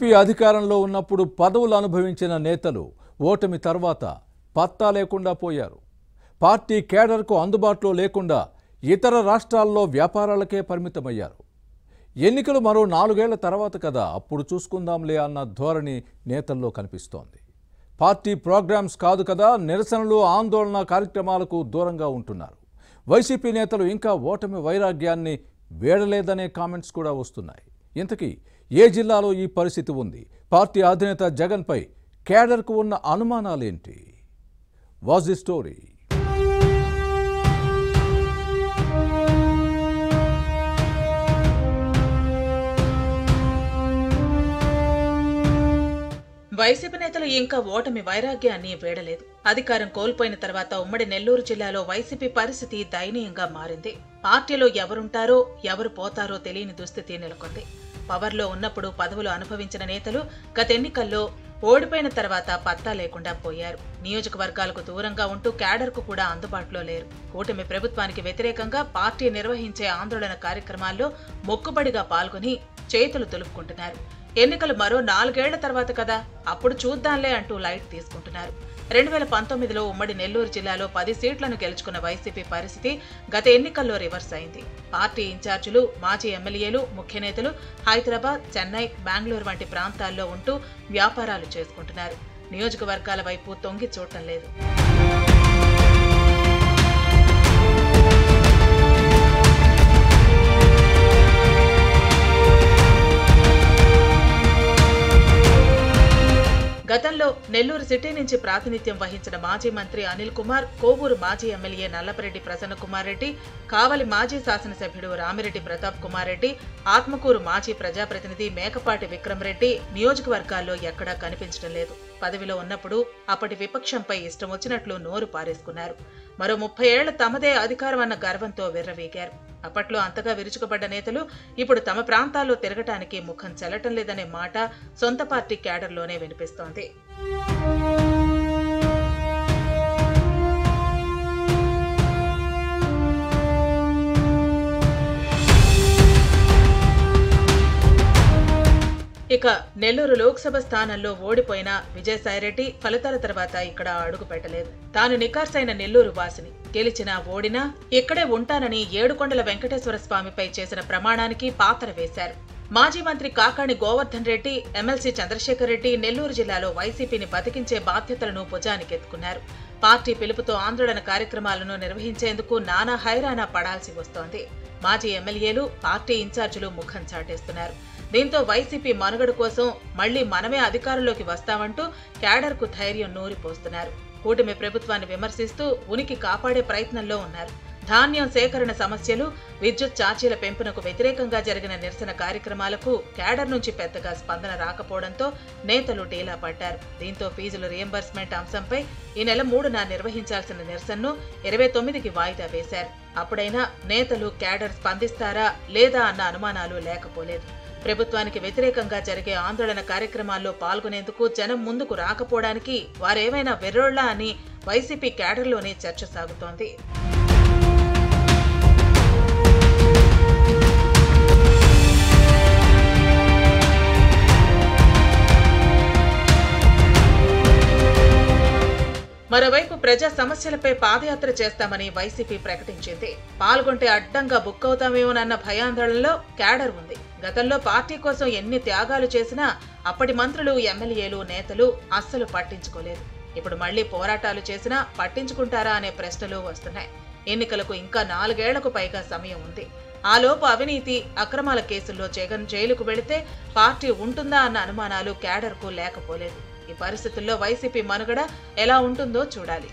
YCP అధికారంలో ఉన్నప్పుడు పదవులు అనుభవించిన నేతలు ఓటమి తర్వాత పత్తా లేకుండా పోయారు. పార్టీ కేడర్కు అందుబాటులో లేకుండా ఇతర రాష్ట్రాల్లో వ్యాపారాలకే పరిమితమయ్యారు. ఎన్నికలు మరో 4 ఏళ్ల తర్వాత కదా, అప్పుడు చూసుకుందాంలే అన్న ధోరణి నేతల్లో కనిపిస్తోంది. పార్టీ ప్రోగ్రామ్స్ కాదు కదా, నిరసనలు ఆందోళన కార్యక్రమాలకు దూరంగా ఉంటున్నారు. వైసీపీ నేతలు ఇంకా ఓటమి వైరాగ్యాన్ని వేడలేదనే కామెంట్స్ కూడా వస్తున్నాయి. ఇంతకీ ఏ జిల్లాలో ఈ పరిస్థితి ఉంది? పార్టీ అధినేత జగన్పై కేడర్కు ఉన్న అనుమానాలేంటి? Was the story? వైసీపీ నేతలు ఇంకా ఓటమి వైరాగ్యాన్ని వేడలేదు. అధికారం కోల్పోయిన తర్వాత ఉమ్మడి నెల్లూరు జిల్లాలో వైసీపీ పరిస్థితి దయనీయంగా మారింది. పార్టీలో ఎవరుంటారో ఎవరు పోతారో తెలియని దుస్థితి నెలకొంది. పవర్లో ఉన్నప్పుడు పదవులు అనుభవించిన నేతలు గత ఎన్నికల్లో ఓడిపోయిన తర్వాత పత్తా లేకుండా పోయారు. నియోజకవర్గాలకు దూరంగా ఉంటూ క్యాడర్కు కూడా అందుబాటులో లేరు. కూటమి ప్రభుత్వానికి వ్యతిరేకంగా పార్టీ నిర్వహించే ఆందోళన కార్యక్రమాల్లో మొక్కుబడిగా పాల్గొని చేతులు తులుపుకుంటున్నారు. ఎన్నికలు మరో 4 ఏళ్ల తర్వాత కదా, అప్పుడు చూద్దాంలే అంటూ లైట్ తీసుకుంటున్నారు. 2019లో ఉమ్మడి నెల్లూరు జిల్లాలో 10 సీట్లను గెలుచుకున్న వైసీపీ పరిస్థితి గత ఎన్నికల్లో రివర్స్ అయింది. పార్టీ ఇన్ఛార్జీలు, మాజీ ఎమ్మెల్యేలు, ముఖ్య నేతలు హైదరాబాద్, చెన్నై, బెంగళూరు వంటి ప్రాంతాల్లో ఉంటూ వ్యాపారాలు చేసుకుంటున్నారు. నియోజకవర్గాల వైపు తొంగి చూడటం లేదు. గతంలో నెల్లూరు సిటీ నుంచి ప్రాతినిధ్యం వహించిన మాజీ మంత్రి అనిల్ కుమార్, కోవూరు మాజీ ఎమ్మెల్యే నల్లపరెడ్డి ప్రసన్న కుమార్ రెడ్డి, కావలి మాజీ శాసనసభ్యుడు రామిరెడ్డి ప్రతాప్ కుమార్ రెడ్డి, ఆత్మకూరు మాజీ ప్రజాప్రతినిధి మేకపాటి విక్రమ్ రెడ్డి నియోజకవర్గాల్లో ఎక్కడా కనిపించడం లేదు. పదవిలో ఉన్నప్పుడు అప్పటి విపక్షంపై ఇష్టం వచ్చినట్లు నోరు పారేసుకున్నారు. మరో 30 ఏళ్ల తమదే అధికారం అన్న గర్వంతో విర్రవీగారు. అప్పట్లో అంతగా విరుచుకుపడ్డ నేతలు ఇప్పుడు తమ ప్రాంతాల్లో తిరగటానికి ముఖం చెల్లటం లేదనే మాట సొంత పార్టీ క్యాడర్లోనే వినిపిస్తోంది. ఇక నెల్లూరు లోక్సభ స్థానంలో ఓడిపోయిన విజయసాయిరెడ్డి ఫలితాల తర్వాత ఇక్కడ అడుగు పెట్టలేదు. తాను నికార్సైన నెల్లూరు వాసిని, గెలిచినా ఓడినా ఇక్కడే ఉంటానని ఏడుకొండల వెంకటేశ్వర స్వామిపై చేసిన ప్రమాణానికి పాత్ర వేశారు. మాజీ మంత్రి కాకాణి గోవర్ధన్ రెడ్డి, ఎమ్మెల్సీ చంద్రశేఖర్ రెడ్డి నెల్లూరు జిల్లాలో వైసీపీని బతికించే బాధ్యతలను భుజానికెత్తుకున్నారు. పార్టీ పిలుపుతో ఆందోళన కార్యక్రమాలను నిర్వహించేందుకు నానా హైరానా పడాల్సి వస్తోంది. మాజీ ఎమ్మెల్యేలు, పార్టీ ఇన్ఛార్జీలు ముఖం చాటేస్తున్నారు. దీంతో వైసీపీ మనుగడ కోసం మళ్లీ మనమే అధికారంలోకి వస్తామంటూ క్యాడర్కు ధైర్యం నూరిపోస్తున్నారు. కూటమి ప్రభుత్వాన్ని విమర్శిస్తూ ఉనికి కాపాడే ప్రయత్నంలో ఉన్నారు. ధాన్యం సేకరణ సమస్యలు, విద్యుత్ ఛార్జీల పెంపునకు వ్యతిరేకంగా జరిగిన నిరసన కార్యక్రమాలకు క్యాడర్ నుంచి పెద్దగా స్పందన రాకపోవడంతో నేతలు డీలా పడ్డారు. దీంతో ఫీజుల రియంబర్స్మెంట్ అంశంపై ఈ నెల 3న నిర్వహించాల్సిన నిరసనను 29కి వాయిదా వేశారు. అప్పుడైనా నేతలు క్యాడర్ స్పందిస్తారా లేదా అన్న అనుమానాలు లేకపోలేదు. ప్రభుత్వానికి వ్యతిరేకంగా జరిగే ఆందోళన కార్యక్రమాల్లో పాల్గొనేందుకు జనం ముందుకు రాకపోవడానికి వారేమైనా వెర్రోళ్లా అని వైసీపీ క్యాడర్లోనే చర్చ సాగుతోంది. మరోవైపు ప్రజా సమస్యలపై పాదయాత్ర చేస్తామని వైసీపీ ప్రకటించింది. పాల్గొంటే అడ్డంగా బుక్ అవుతామేమోనన్న భయాందోళనలో క్యాడర్ ఉంది. గతంలో పార్టీ కోసం ఎన్ని త్యాగాలు చేసినా అప్పటి మంత్రులు, ఎమ్మెల్యేలు, నేతలు అస్సలు పట్టించుకోలేదు. ఇప్పుడు మళ్లీ పోరాటాలు చేసినా పట్టించుకుంటారా అనే ప్రశ్నలు వస్తున్నాయి. ఎన్నికలకు ఇంకా 4 ఏళ్లకు పైగా సమయం ఉంది. ఆలోపు అవినీతి, అక్రమాల కేసుల్లో జగన్ జైలుకు వెళితే పార్టీ ఉంటుందా అన్న అనుమానాలు క్యాడర్కు లేకపోలేదు. ఈ పరిస్థితుల్లో వైసీపీ మనుగడ ఎలా ఉంటుందో చూడాలి.